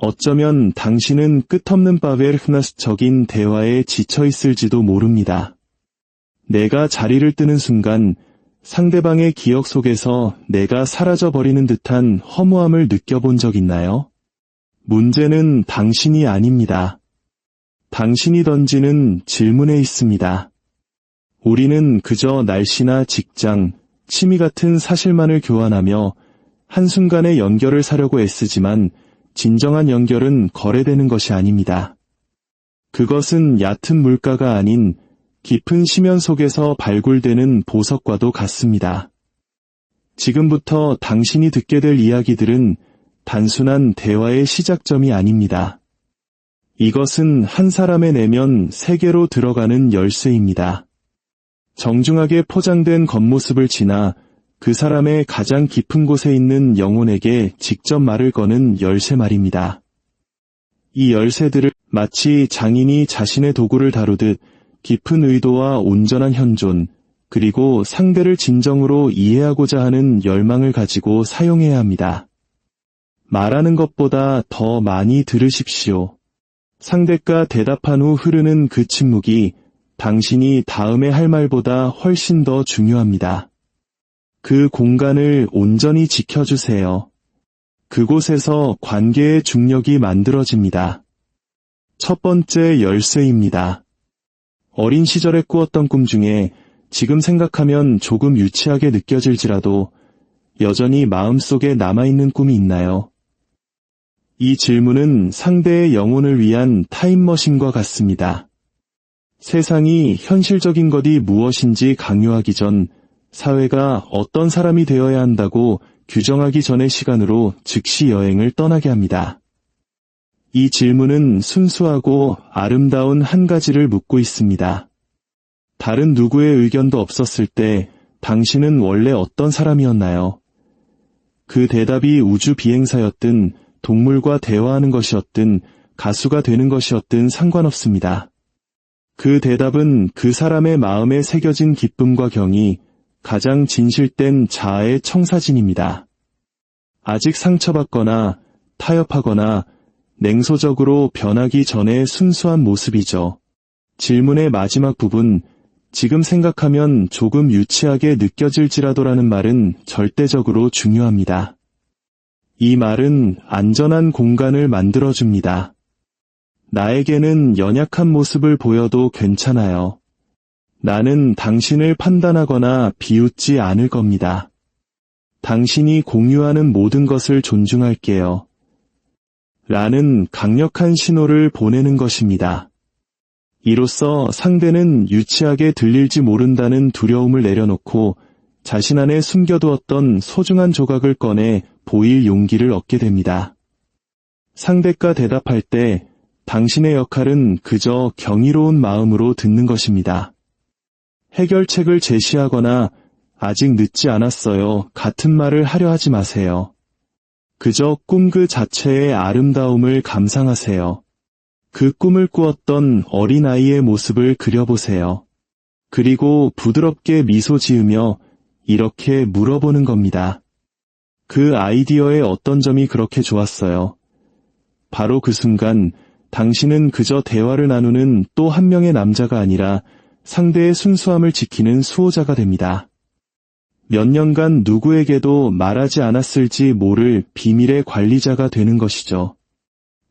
어쩌면 당신은 끝없는 바베르흐나스적인 대화에 지쳐있을지도 모릅니다. 내가 자리를 뜨는 순간 상대방의 기억 속에서 내가 사라져버리는 듯한 허무함을 느껴본 적 있나요? 문제는 당신이 아닙니다. 당신이 던지는 질문에 있습니다. 우리는 그저 날씨나 직장, 취미 같은 사실만을 교환하며 한순간의 연결을 사려고 애쓰지만 진정한 연결은 거래되는 것이 아닙니다. 그것은 얕은 물가가 아닌 깊은 심연 속에서 발굴되는 보석과도 같습니다. 지금부터 당신이 듣게 될 이야기들은 단순한 대화의 시작점이 아닙니다. 이것은 한 사람의 내면 세계로 들어가는 열쇠입니다. 정중하게 포장된 겉모습을 지나 그 사람의 가장 깊은 곳에 있는 영혼에게 직접 말을 거는 열쇠 말입니다. 이 열쇠들을 마치 장인이 자신의 도구를 다루듯 깊은 의도와 온전한 현존, 그리고 상대를 진정으로 이해하고자 하는 열망을 가지고 사용해야 합니다. 말하는 것보다 더 많이 들으십시오. 상대가 대답한 후 흐르는 그 침묵이 당신이 다음에 할 말보다 훨씬 더 중요합니다. 그 공간을 온전히 지켜주세요. 그곳에서 관계의 중력이 만들어집니다. 첫 번째 열쇠입니다. 어린 시절에 꾸었던 꿈 중에 지금 생각하면 조금 유치하게 느껴질지라도 여전히 마음속에 남아있는 꿈이 있나요? 이 질문은 상대의 영혼을 위한 타임머신과 같습니다. 세상이 현실적인 것이 무엇인지 강요하기 전 사회가 어떤 사람이 되어야 한다고 규정하기 전의 시간으로 즉시 여행을 떠나게 합니다. 이 질문은 순수하고 아름다운 한 가지를 묻고 있습니다. 다른 누구의 의견도 없었을 때 당신은 원래 어떤 사람이었나요? 그 대답이 우주 비행사였든 동물과 대화하는 것이었든 가수가 되는 것이었든 상관없습니다. 그 대답은 그 사람의 마음에 새겨진 기쁨과 경이 가장 진실된 자아의 청사진입니다. 아직 상처받거나 타협하거나 냉소적으로 변하기 전의 순수한 모습이죠. 질문의 마지막 부분, 지금 생각하면 조금 유치하게 느껴질지라도라는 말은 절대적으로 중요합니다. 이 말은 안전한 공간을 만들어줍니다. 나에게는 연약한 모습을 보여도 괜찮아요. 나는 당신을 판단하거나 비웃지 않을 겁니다. 당신이 공유하는 모든 것을 존중할게요. 라는 강력한 신호를 보내는 것입니다. 이로써 상대는 유치하게 들릴지 모른다는 두려움을 내려놓고 자신 안에 숨겨두었던 소중한 조각을 꺼내 보일 용기를 얻게 됩니다. 상대가 대답할 때 당신의 역할은 그저 경이로운 마음으로 듣는 것입니다. 해결책을 제시하거나 아직 늦지 않았어요 같은 말을 하려 하지 마세요. 그저 꿈 그 자체의 아름다움을 감상하세요. 그 꿈을 꾸었던 어린아이의 모습을 그려보세요. 그리고 부드럽게 미소 지으며 이렇게 물어보는 겁니다. 그 아이디어의 어떤 점이 그렇게 좋았어요? 바로 그 순간 당신은 그저 대화를 나누는 또 한 명의 남자가 아니라 상대의 순수함을 지키는 수호자가 됩니다. 몇 년간 누구에게도 말하지 않았을지 모를 비밀의 관리자가 되는 것이죠.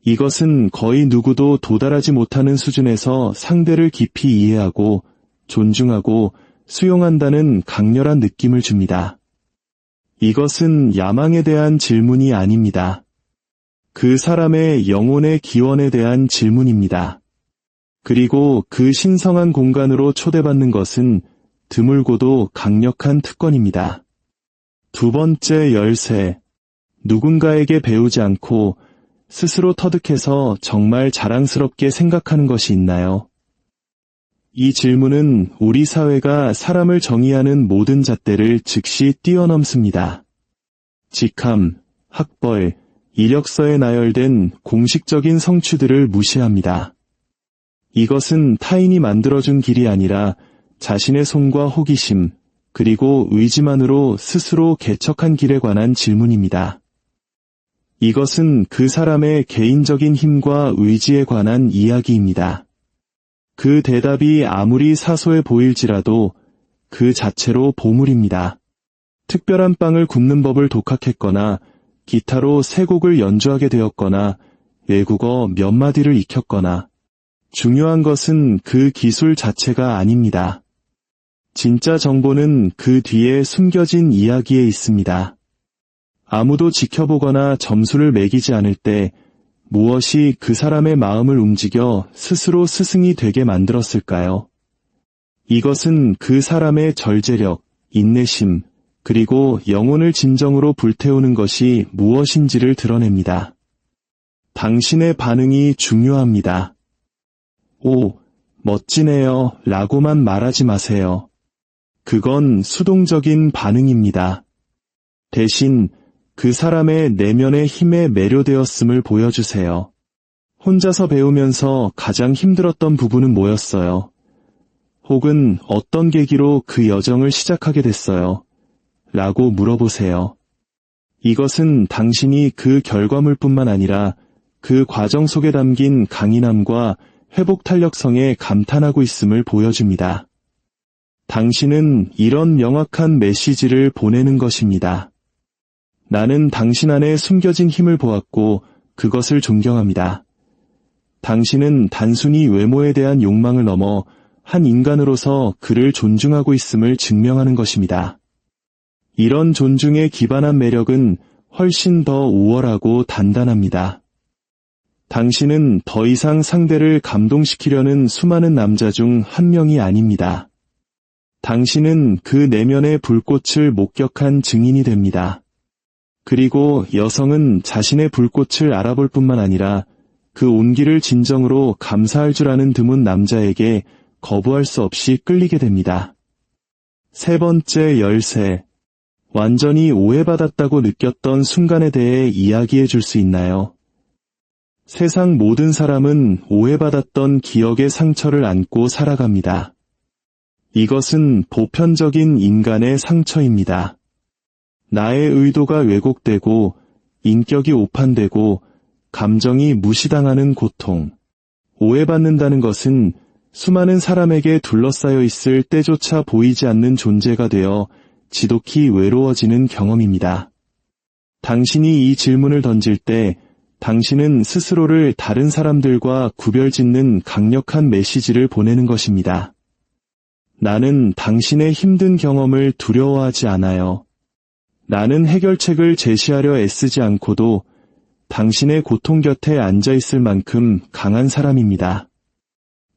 이것은 거의 누구도 도달하지 못하는 수준에서 상대를 깊이 이해하고 존중하고 수용한다는 강렬한 느낌을 줍니다. 이것은 야망에 대한 질문이 아닙니다. 그 사람의 영혼의 기원에 대한 질문입니다. 그리고 그 신성한 공간으로 초대받는 것은 드물고도 강력한 특권입니다. 두 번째 열쇠, 누군가에게 배우지 않고 스스로 터득해서 정말 자랑스럽게 생각하는 것이 있나요? 이 질문은 우리 사회가 사람을 정의하는 모든 잣대를 즉시 뛰어넘습니다. 직함, 학벌, 이력서에 나열된 공식적인 성취들을 무시합니다. 이것은 타인이 만들어준 길이 아니라 자신의 손과 호기심, 그리고 의지만으로 스스로 개척한 길에 관한 질문입니다. 이것은 그 사람의 개인적인 힘과 의지에 관한 이야기입니다. 그 대답이 아무리 사소해 보일지라도 그 자체로 보물입니다. 특별한 빵을 굽는 법을 독학했거나 기타로 세 곡을 연주하게 되었거나 외국어 몇 마디를 익혔거나 중요한 것은 그 기술 자체가 아닙니다. 진짜 정보는 그 뒤에 숨겨진 이야기에 있습니다. 아무도 지켜보거나 점수를 매기지 않을 때 무엇이 그 사람의 마음을 움직여 스스로 스승이 되게 만들었을까요? 이것은 그 사람의 절제력, 인내심, 그리고 영혼을 진정으로 불태우는 것이 무엇인지를 드러냅니다. 당신의 반응이 중요합니다. 오, 멋지네요 라고만 말하지 마세요. 그건 수동적인 반응입니다. 대신 그 사람의 내면의 힘에 매료되었음을 보여주세요. 혼자서 배우면서 가장 힘들었던 부분은 뭐였어요? 혹은 어떤 계기로 그 여정을 시작하게 됐어요? 라고 물어보세요. 이것은 당신이 그 결과물뿐만 아니라 그 과정 속에 담긴 강인함과 회복 탄력성에 감탄하고 있음을 보여줍니다. 당신은 이런 명확한 메시지를 보내는 것입니다. 나는 당신 안에 숨겨진 힘을 보았고 그것을 존경합니다. 당신은 단순히 외모에 대한 욕망을 넘어 한 인간으로서 그를 존중하고 있음을 증명하는 것입니다. 이런 존중에 기반한 매력은 훨씬 더 우월하고 단단합니다. 당신은 더 이상 상대를 감동시키려는 수많은 남자 중 한 명이 아닙니다. 당신은 그 내면의 불꽃을 목격한 증인이 됩니다. 그리고 여성은 자신의 불꽃을 알아볼 뿐만 아니라 그 온기를 진정으로 감사할 줄 아는 드문 남자에게 거부할 수 없이 끌리게 됩니다. 세 번째 열쇠. 완전히 오해받았다고 느꼈던 순간에 대해 이야기해 줄 수 있나요? 세상 모든 사람은 오해받았던 기억의 상처를 안고 살아갑니다. 이것은 보편적인 인간의 상처입니다. 나의 의도가 왜곡되고 인격이 오판되고 감정이 무시당하는 고통. 오해받는다는 것은 수많은 사람에게 둘러싸여 있을 때조차 보이지 않는 존재가 되어 지독히 외로워지는 경험입니다. 당신이 이 질문을 던질 때 당신은 스스로를 다른 사람들과 구별짓는 강력한 메시지를 보내는 것입니다. 나는 당신의 힘든 경험을 두려워하지 않아요. 나는 해결책을 제시하려 애쓰지 않고도 당신의 고통 곁에 앉아 있을 만큼 강한 사람입니다.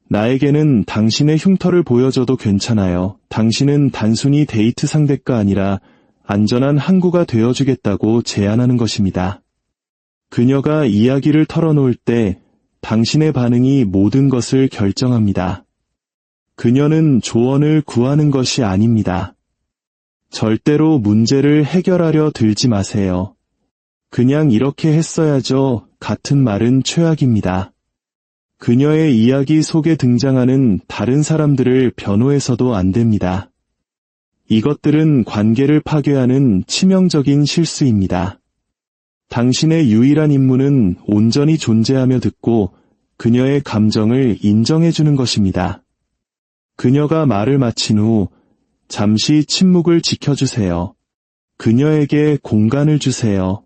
나에게는 당신의 흉터를 보여줘도 괜찮아요. 당신은 단순히 데이트 상대가 아니라 안전한 항구가 되어주겠다고 제안하는 것입니다. 그녀가 이야기를 털어놓을 때 당신의 반응이 모든 것을 결정합니다. 그녀는 조언을 구하는 것이 아닙니다. 절대로 문제를 해결하려 들지 마세요. 그냥 이렇게 했어야죠. 같은 말은 최악입니다. 그녀의 이야기 속에 등장하는 다른 사람들을 변호해서도 안 됩니다. 이것들은 관계를 파괴하는 치명적인 실수입니다. 당신의 유일한 임무는 온전히 존재하며 듣고 그녀의 감정을 인정해주는 것입니다. 그녀가 말을 마친 후 잠시 침묵을 지켜주세요. 그녀에게 공간을 주세요.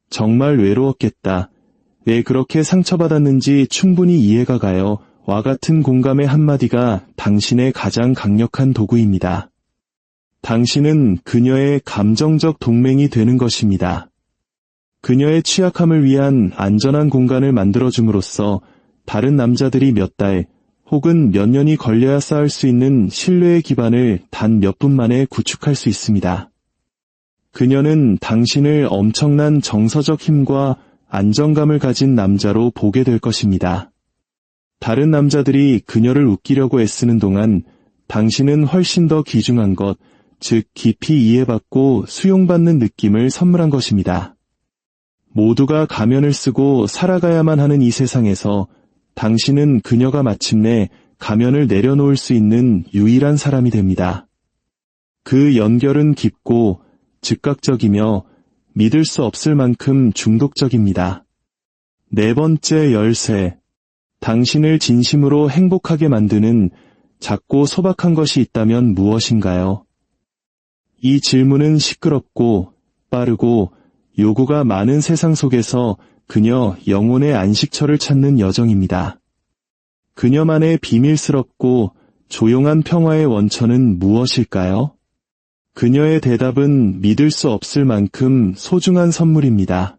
정말 외로웠겠다. 왜 그렇게 상처받았는지 충분히 이해가 가요. 와 같은 공감의 한마디가 당신의 가장 강력한 도구입니다. 당신은 그녀의 감정적 동맹이 되는 것입니다. 그녀의 취약함을 위한 안전한 공간을 만들어줌으로써 다른 남자들이 몇 달 혹은 몇 년이 걸려야 쌓을 수 있는 신뢰의 기반을 단 몇 분 만에 구축할 수 있습니다. 그녀는 당신을 엄청난 정서적 힘과 안정감을 가진 남자로 보게 될 것입니다. 다른 남자들이 그녀를 웃기려고 애쓰는 동안 당신은 훨씬 더 귀중한 것, 즉 깊이 이해받고 수용받는 느낌을 선물한 것입니다. 모두가 가면을 쓰고 살아가야만 하는 이 세상에서 당신은 그녀가 마침내 가면을 내려놓을 수 있는 유일한 사람이 됩니다. 그 연결은 깊고 즉각적이며 믿을 수 없을 만큼 중독적입니다. 네 번째 열쇠. 당신을 진심으로 행복하게 만드는 작고 소박한 것이 있다면 무엇인가요? 이 질문은 시끄럽고 빠르고 요구가 많은 세상 속에서 그녀 영혼의 안식처를 찾는 여정입니다. 그녀만의 비밀스럽고 조용한 평화의 원천은 무엇일까요? 그녀의 대답은 믿을 수 없을 만큼 소중한 선물입니다.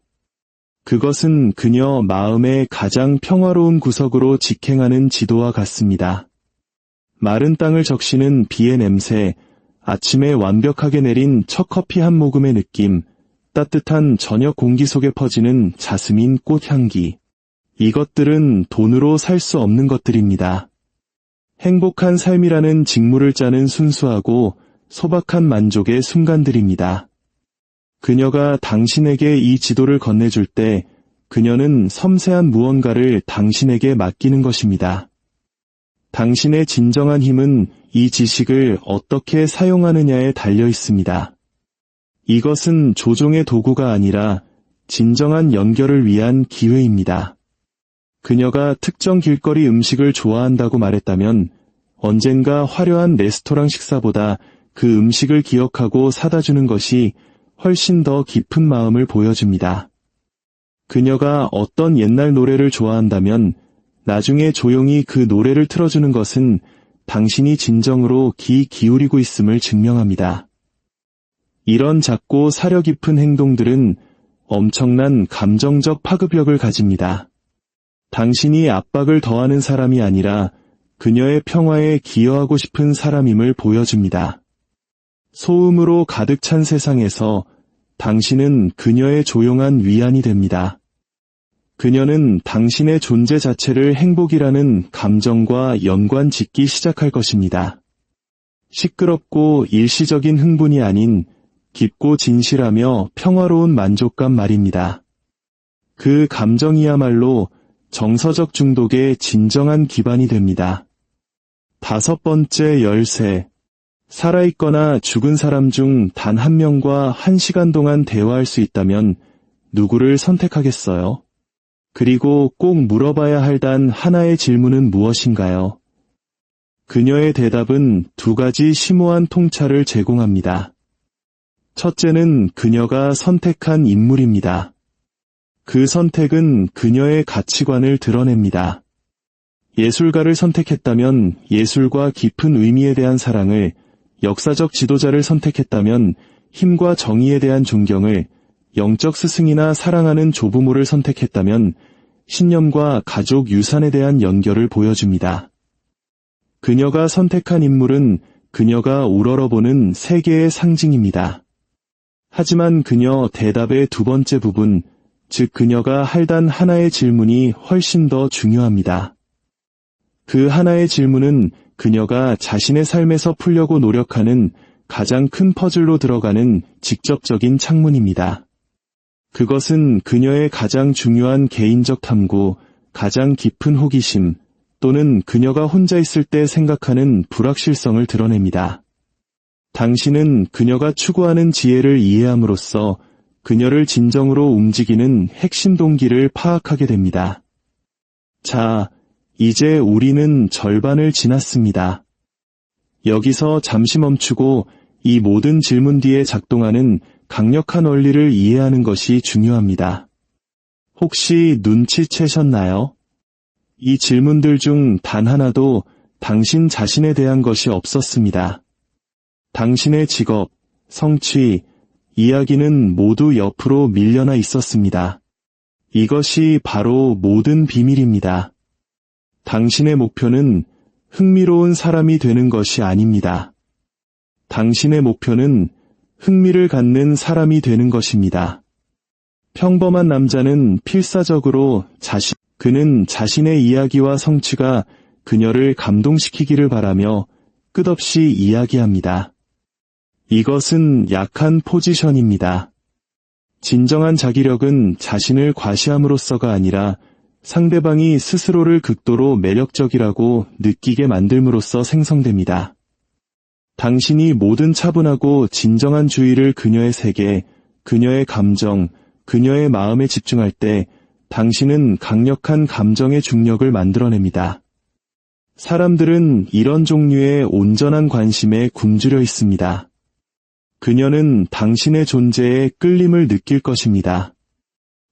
그것은 그녀 마음의 가장 평화로운 구석으로 직행하는 지도와 같습니다. 마른 땅을 적시는 비의 냄새, 아침에 완벽하게 내린 첫 커피 한 모금의 느낌, 따뜻한 저녁 공기 속에 퍼지는 자스민 꽃 향기. 이것들은 돈으로 살 수 없는 것들입니다. 행복한 삶이라는 직무를 짜는 순수하고 소박한 만족의 순간들입니다. 그녀가 당신에게 이 지도를 건네줄 때 그녀는 섬세한 무언가를 당신에게 맡기는 것입니다. 당신의 진정한 힘은 이 지식을 어떻게 사용하느냐에 달려 있습니다. 이것은 조종의 도구가 아니라 진정한 연결을 위한 기회입니다. 그녀가 특정 길거리 음식을 좋아한다고 말했다면 언젠가 화려한 레스토랑 식사보다 그 음식을 기억하고 사다 주는 것이 훨씬 더 깊은 마음을 보여줍니다. 그녀가 어떤 옛날 노래를 좋아한다면 나중에 조용히 그 노래를 틀어주는 것은 당신이 진정으로 귀 기울이고 있음을 증명합니다. 이런 작고 사려 깊은 행동들은 엄청난 감정적 파급력을 가집니다. 당신이 압박을 더하는 사람이 아니라 그녀의 평화에 기여하고 싶은 사람임을 보여줍니다. 소음으로 가득 찬 세상에서 당신은 그녀의 조용한 위안이 됩니다. 그녀는 당신의 존재 자체를 행복이라는 감정과 연관 짓기 시작할 것입니다. 시끄럽고 일시적인 흥분이 아닌 깊고 진실하며 평화로운 만족감 말입니다. 그 감정이야말로 정서적 중독의 진정한 기반이 됩니다. 다섯 번째 열쇠. 살아있거나 죽은 사람 중 단 한 명과 1시간 동안 대화할 수 있다면 누구를 선택하겠어요? 그리고 꼭 물어봐야 할 단 하나의 질문은 무엇인가요? 그녀의 대답은 두 가지 심오한 통찰을 제공합니다. 첫째는 그녀가 선택한 인물입니다. 그 선택은 그녀의 가치관을 드러냅니다. 예술가를 선택했다면 예술과 깊은 의미에 대한 사랑을, 역사적 지도자를 선택했다면 힘과 정의에 대한 존경을, 영적 스승이나 사랑하는 조부모를 선택했다면 신념과 가족 유산에 대한 연결을 보여줍니다. 그녀가 선택한 인물은 그녀가 우러러보는 세계의 상징입니다. 하지만 그녀 대답의 두 번째 부분, 즉 그녀가 할 단 하나의 질문이 훨씬 더 중요합니다. 그 하나의 질문은 그녀가 자신의 삶에서 풀려고 노력하는 가장 큰 퍼즐로 들어가는 직접적인 창문입니다. 그것은 그녀의 가장 중요한 개인적 탐구, 가장 깊은 호기심, 또는 그녀가 혼자 있을 때 생각하는 불확실성을 드러냅니다. 당신은 그녀가 추구하는 지혜를 이해함으로써 그녀를 진정으로 움직이는 핵심 동기를 파악하게 됩니다. 자, 이제 우리는 절반을 지났습니다. 여기서 잠시 멈추고 이 모든 질문 뒤에 작동하는 강력한 원리를 이해하는 것이 중요합니다. 혹시 눈치채셨나요? 이 질문들 중 단 하나도 당신 자신에 대한 것이 없었습니다. 당신의 직업, 성취, 이야기는 모두 옆으로 밀려나 있었습니다. 이것이 바로 모든 비밀입니다. 당신의 목표는 흥미로운 사람이 되는 것이 아닙니다. 당신의 목표는 흥미를 갖는 사람이 되는 것입니다. 평범한 남자는 필사적으로 그는 자신의 이야기와 성취가 그녀를 감동시키기를 바라며 끝없이 이야기합니다. 이것은 약한 포지션입니다. 진정한 자기력은 자신을 과시함으로써가 아니라 상대방이 스스로를 극도로 매력적이라고 느끼게 만들므로써 생성됩니다. 당신이 모든 차분하고 진정한 주의를 그녀의 세계, 그녀의 감정, 그녀의 마음에 집중할 때 당신은 강력한 감정의 중력을 만들어냅니다. 사람들은 이런 종류의 온전한 관심에 굶주려 있습니다. 그녀는 당신의 존재에 끌림을 느낄 것입니다.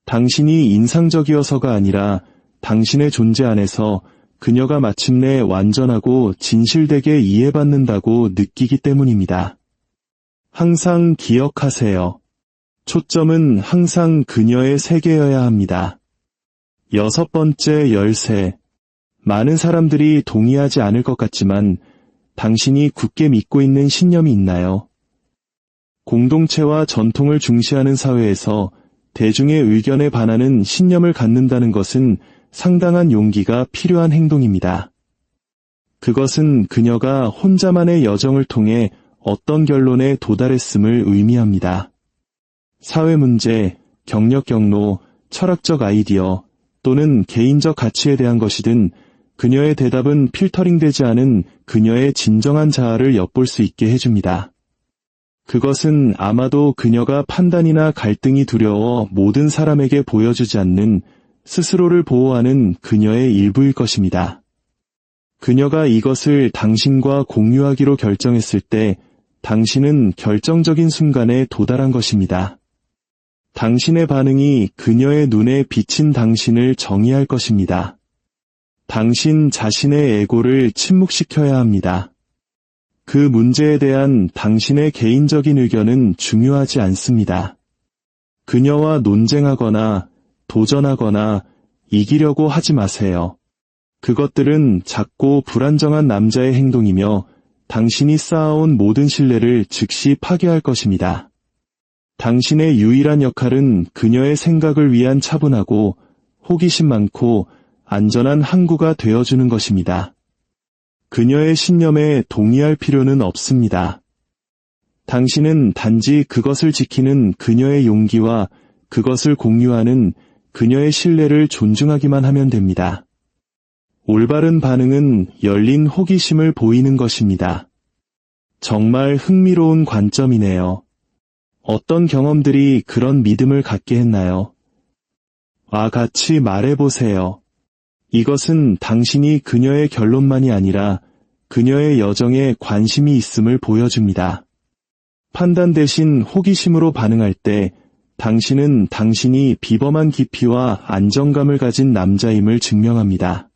당신이 인상적이어서가 아니라 당신의 존재 안에서 그녀가 마침내 완전하고 진실되게 이해받는다고 느끼기 때문입니다. 항상 기억하세요. 초점은 항상 그녀의 세계여야 합니다. 6번째 열쇠. 많은 사람들이 동의하지 않을 것 같지만 당신이 굳게 믿고 있는 신념이 있나요? 공동체와 전통을 중시하는 사회에서 대중의 의견에 반하는 신념을 갖는다는 것은 상당한 용기가 필요한 행동입니다. 그것은 그녀가 혼자만의 여정을 통해 어떤 결론에 도달했음을 의미합니다. 사회 문제, 경력 경로, 철학적 아이디어 또는 개인적 가치에 대한 것이든 그녀의 대답은 필터링되지 않은 그녀의 진정한 자아를 엿볼 수 있게 해줍니다. 그것은 아마도 그녀가 판단이나 갈등이 두려워 모든 사람에게 보여주지 않는 스스로를 보호하는 그녀의 일부일 것입니다. 그녀가 이것을 당신과 공유하기로 결정했을 때 당신은 결정적인 순간에 도달한 것입니다. 당신의 반응이 그녀의 눈에 비친 당신을 정의할 것입니다. 당신 자신의 에고를 침묵시켜야 합니다. 그 문제에 대한 당신의 개인적인 의견은 중요하지 않습니다. 그녀와 논쟁하거나 도전하거나 이기려고 하지 마세요. 그것들은 작고 불안정한 남자의 행동이며 당신이 쌓아온 모든 신뢰를 즉시 파괴할 것입니다. 당신의 유일한 역할은 그녀의 생각을 위한 차분하고 호기심 많고 안전한 항구가 되어주는 것입니다. 그녀의 신념에 동의할 필요는 없습니다. 당신은 단지 그것을 지키는 그녀의 용기와 그것을 공유하는 그녀의 신뢰를 존중하기만 하면 됩니다. 올바른 반응은 열린 호기심을 보이는 것입니다. 정말 흥미로운 관점이네요. 어떤 경험들이 그런 믿음을 갖게 했나요? 같이 말해보세요. 이것은 당신이 그녀의 결론만이 아니라 그녀의 여정에 관심이 있음을 보여줍니다. 판단 대신 호기심으로 반응할 때 당신은 당신이 비범한 깊이와 안정감을 가진 남자임을 증명합니다.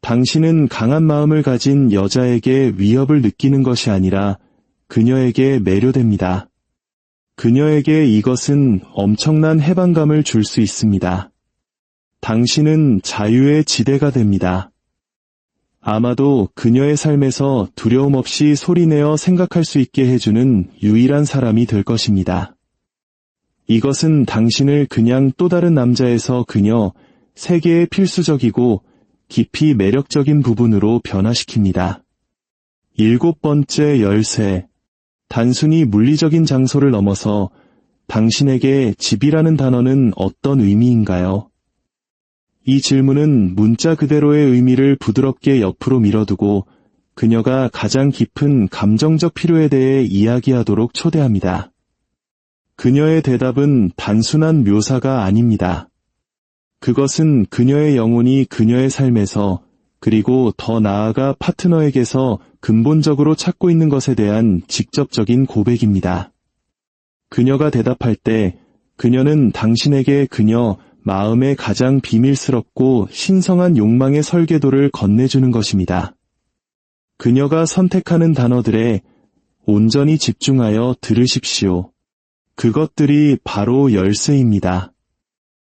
당신은 강한 마음을 가진 여자에게 위협을 느끼는 것이 아니라 그녀에게 매료됩니다. 그녀에게 이것은 엄청난 해방감을 줄 수 있습니다. 당신은 자유의 지대가 됩니다. 아마도 그녀의 삶에서 두려움 없이 소리내어 생각할 수 있게 해주는 유일한 사람이 될 것입니다. 이것은 당신을 그냥 또 다른 남자에서 그녀 세계의 필수적이고 깊이 매력적인 부분으로 변화시킵니다. 7번째 열쇠. 단순히 물리적인 장소를 넘어서 당신에게 집이라는 단어는 어떤 의미인가요? 이 질문은 문자 그대로의 의미를 부드럽게 옆으로 밀어두고 그녀가 가장 깊은 감정적 필요에 대해 이야기하도록 초대합니다. 그녀의 대답은 단순한 묘사가 아닙니다. 그것은 그녀의 영혼이 그녀의 삶에서 그리고 더 나아가 파트너에게서 근본적으로 찾고 있는 것에 대한 직접적인 고백입니다. 그녀가 대답할 때 그녀는 당신에게 그녀 마음의 가장 비밀스럽고 신성한 욕망의 설계도를 건네주는 것입니다. 그녀가 선택하는 단어들에 온전히 집중하여 들으십시오. 그것들이 바로 열쇠입니다.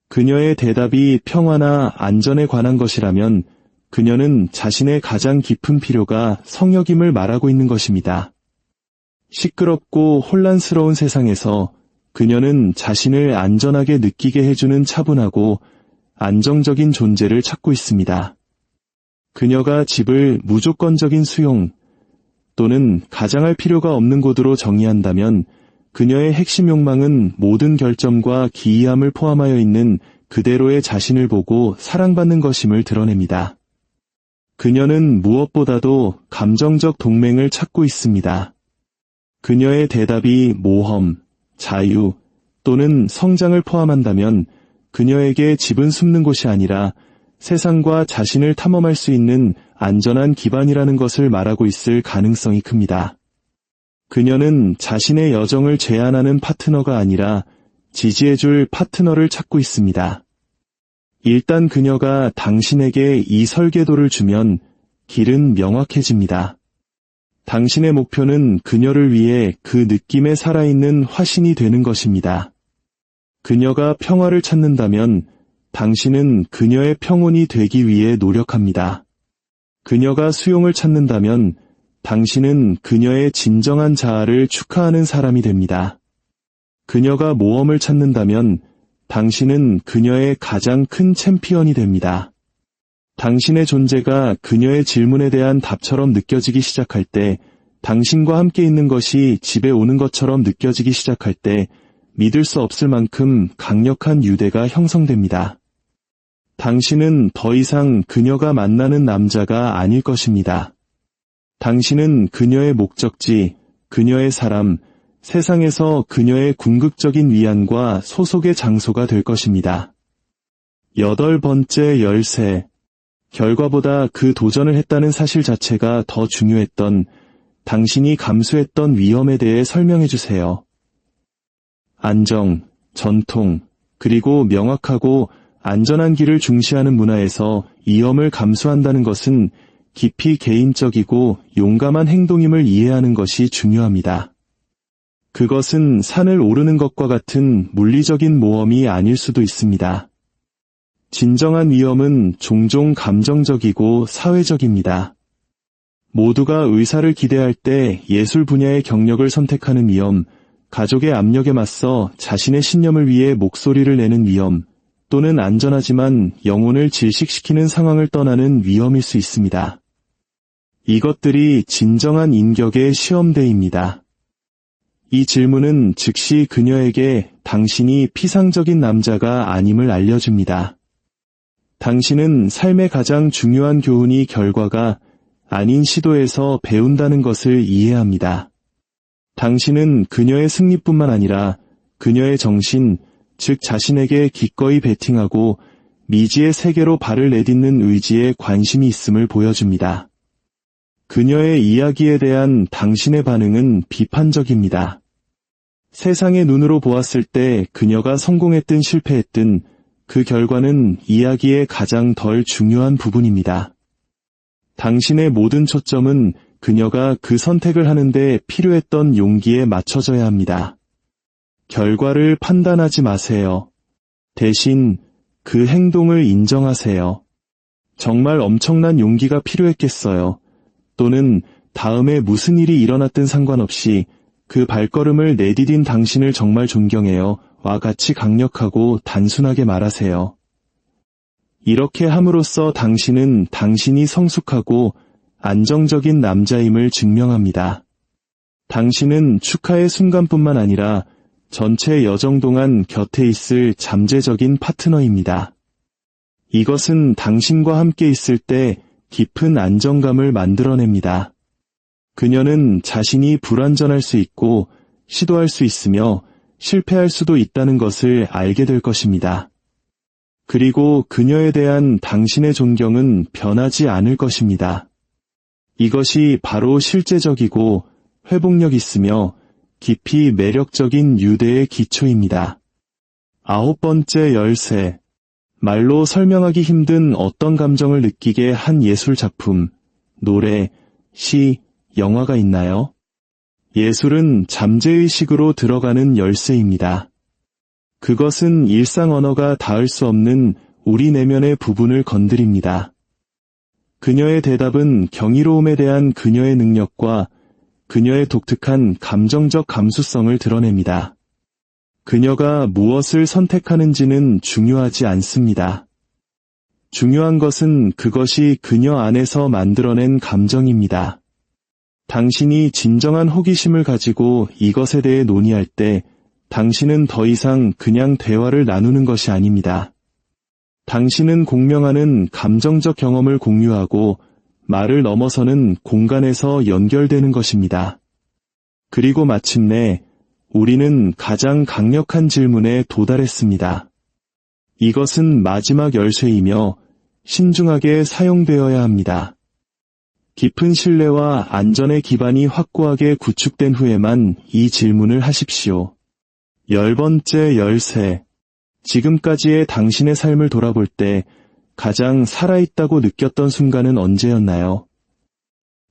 그녀의 대답이 평화나 안전에 관한 것이라면 그녀는 자신의 가장 깊은 필요가 성역임을 말하고 있는 것입니다. 시끄럽고 혼란스러운 세상에서 그녀는 자신을 안전하게 느끼게 해주는 차분하고 안정적인 존재를 찾고 있습니다. 그녀가 집을 무조건적인 수용 또는 가장할 필요가 없는 곳으로 정의한다면 그녀의 핵심 욕망은 모든 결점과 기이함을 포함하여 있는 그대로의 자신을 보고 사랑받는 것임을 드러냅니다. 그녀는 무엇보다도 감정적 동맹을 찾고 있습니다. 그녀의 대답이 모험, 자유, 또는 성장을 포함한다면 그녀에게 집은 숨는 곳이 아니라 세상과 자신을 탐험할 수 있는 안전한 기반이라는 것을 말하고 있을 가능성이 큽니다. 그녀는 자신의 여정을 제한하는 파트너가 아니라 지지해줄 파트너를 찾고 있습니다. 일단 그녀가 당신에게 이 설계도를 주면 길은 명확해집니다. 당신의 목표는 그녀를 위해 그 느낌에 살아있는 화신이 되는 것입니다. 그녀가 평화를 찾는다면 당신은 그녀의 평온이 되기 위해 노력합니다. 그녀가 수용을 찾는다면 당신은 그녀의 진정한 자아를 축하하는 사람이 됩니다. 그녀가 모험을 찾는다면 당신은 그녀의 가장 큰 챔피언이 됩니다. 당신의 존재가 그녀의 질문에 대한 답처럼 느껴지기 시작할 때, 당신과 함께 있는 것이 집에 오는 것처럼 느껴지기 시작할 때 믿을 수 없을 만큼 강력한 유대가 형성됩니다. 당신은 더 이상 그녀가 만나는 남자가 아닐 것입니다. 당신은 그녀의 목적지, 그녀의 사람, 세상에서 그녀의 궁극적인 위안과 소속의 장소가 될 것입니다. 8번째 열쇠. 결과보다 그 도전을 했다는 사실 자체가 더 중요했던 당신이 감수했던 위험에 대해 설명해 주세요. 안정, 전통, 그리고 명확하고 안전한 길을 중시하는 문화에서 위험을 감수한다는 것은 깊이 개인적이고 용감한 행동임을 이해하는 것이 중요합니다. 그것은 산을 오르는 것과 같은 물리적인 모험이 아닐 수도 있습니다. 진정한 위험은 종종 감정적이고 사회적입니다. 모두가 의사를 기대할 때 예술 분야의 경력을 선택하는 위험, 가족의 압력에 맞서 자신의 신념을 위해 목소리를 내는 위험, 또는 안전하지만 영혼을 질식시키는 상황을 떠나는 위험일 수 있습니다. 이것들이 진정한 인격의 시험대입니다. 이 질문은 즉시 그녀에게 당신이 피상적인 남자가 아님을 알려줍니다. 당신은 삶의 가장 중요한 교훈이 결과가 아닌 시도에서 배운다는 것을 이해합니다. 당신은 그녀의 승리뿐만 아니라 그녀의 정신, 즉 자신에게 기꺼이 베팅하고 미지의 세계로 발을 내딛는 의지에 관심이 있음을 보여줍니다. 그녀의 이야기에 대한 당신의 반응은 비판적입니다. 세상의 눈으로 보았을 때 그녀가 성공했든 실패했든 그 결과는 이야기의 가장 덜 중요한 부분입니다. 당신의 모든 초점은 그녀가 그 선택을 하는데 필요했던 용기에 맞춰져야 합니다. 결과를 판단하지 마세요. 대신 그 행동을 인정하세요. 정말 엄청난 용기가 필요했겠어요. 또는 다음에 무슨 일이 일어났든 상관없이 그 발걸음을 내디딘 당신을 정말 존경해요. 와 같이 강력하고 단순하게 말하세요. 이렇게 함으로써 당신은 당신이 성숙하고 안정적인 남자임을 증명합니다. 당신은 축하의 순간뿐만 아니라 전체 여정 동안 곁에 있을 잠재적인 파트너입니다. 이것은 당신과 함께 있을 때 깊은 안정감을 만들어냅니다. 그녀는 자신이 불완전할 수 있고 시도할 수 있으며 실패할 수도 있다는 것을 알게 될 것입니다. 그리고 그녀에 대한 당신의 존경은 변하지 않을 것입니다. 이것이 바로 실제적이고 회복력 있으며 깊이 매력적인 유대의 기초입니다. 9번째 열쇠. 말로 설명하기 힘든 어떤 감정을 느끼게 한 예술 작품, 노래, 시, 영화가 있나요? 예술은 잠재의식으로 들어가는 열쇠입니다. 그것은 일상 언어가 닿을 수 없는 우리 내면의 부분을 건드립니다. 그녀의 대답은 경이로움에 대한 그녀의 능력과 그녀의 독특한 감정적 감수성을 드러냅니다. 그녀가 무엇을 선택하는지는 중요하지 않습니다. 중요한 것은 그것이 그녀 안에서 만들어낸 감정입니다. 당신이 진정한 호기심을 가지고 이것에 대해 논의할 때 당신은 더 이상 그냥 대화를 나누는 것이 아닙니다. 당신은 공명하는 감정적 경험을 공유하고 말을 넘어서는 공간에서 연결되는 것입니다. 그리고 마침내 우리는 가장 강력한 질문에 도달했습니다. 이것은 마지막 열쇠이며 신중하게 사용되어야 합니다. 깊은 신뢰와 안전의 기반이 확고하게 구축된 후에만 이 질문을 하십시오. 10번째 열쇠. 지금까지의 당신의 삶을 돌아볼 때 가장 살아있다고 느꼈던 순간은 언제였나요?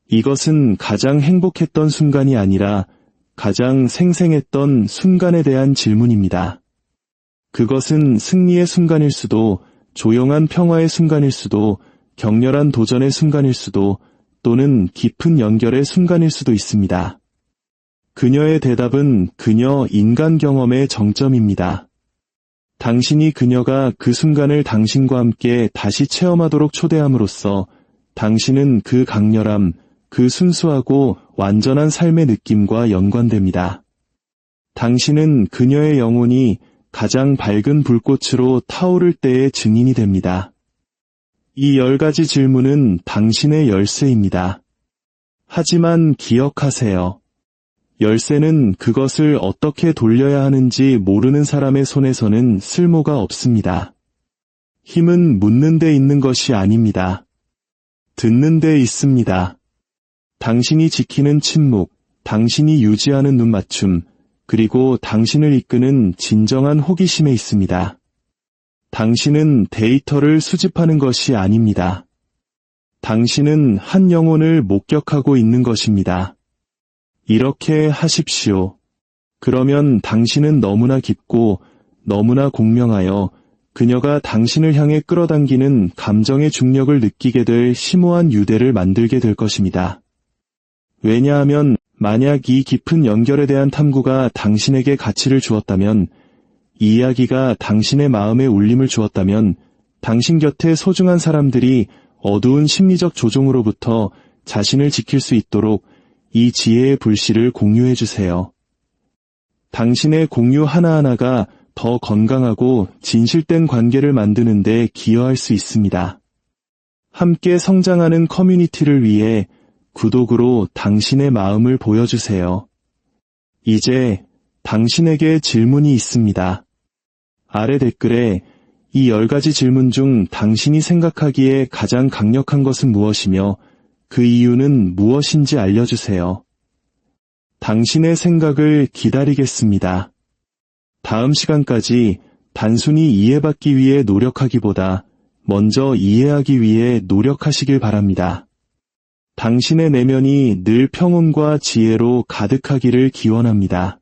이것은 가장 행복했던 순간이 아니라 가장 생생했던 순간에 대한 질문입니다. 그것은 승리의 순간일 수도, 조용한 평화의 순간일 수도, 격렬한 도전의 순간일 수도, 또는 깊은 연결의 순간일 수도 있습니다. 그녀의 대답은 그녀 인간 경험의 정점입니다. 당신이 그녀가 그 순간을 당신과 함께 다시 체험하도록 초대함으로써 당신은 그 강렬함, 그 순수하고 완전한 삶의 느낌과 연관됩니다. 당신은 그녀의 영혼이 가장 밝은 불꽃으로 타오를 때의 증인이 됩니다. 이 10가지 질문은 당신의 열쇠입니다. 하지만 기억하세요. 열쇠는 그것을 어떻게 돌려야 하는지 모르는 사람의 손에서는 쓸모가 없습니다. 힘은 묻는 데 있는 것이 아닙니다. 듣는 데 있습니다. 당신이 지키는 침묵, 당신이 유지하는 눈맞춤, 그리고 당신을 이끄는 진정한 호기심에 있습니다. 당신은 데이터를 수집하는 것이 아닙니다. 당신은 한 영혼을 목격하고 있는 것입니다. 이렇게 하십시오. 그러면 당신은 너무나 깊고 너무나 공명하여 그녀가 당신을 향해 끌어당기는 감정의 중력을 느끼게 될 심오한 유대를 만들게 될 것입니다. 왜냐하면 만약 이 깊은 연결에 대한 탐구가 당신에게 가치를 주었다면, 이 이야기가 당신의 마음에 울림을 주었다면, 당신 곁에 소중한 사람들이 어두운 심리적 조종으로부터 자신을 지킬 수 있도록 이 지혜의 불씨를 공유해 주세요. 당신의 공유 하나하나가 더 건강하고 진실된 관계를 만드는 데 기여할 수 있습니다. 함께 성장하는 커뮤니티를 위해 구독으로 당신의 마음을 보여주세요. 이제 당신에게 질문이 있습니다. 아래 댓글에 이 10가지 질문 중 당신이 생각하기에 가장 강력한 것은 무엇이며 그 이유는 무엇인지 알려주세요. 당신의 생각을 기다리겠습니다. 다음 시간까지 단순히 이해받기 위해 노력하기보다 먼저 이해하기 위해 노력하시길 바랍니다. 당신의 내면이 늘 평온과 지혜로 가득하기를 기원합니다.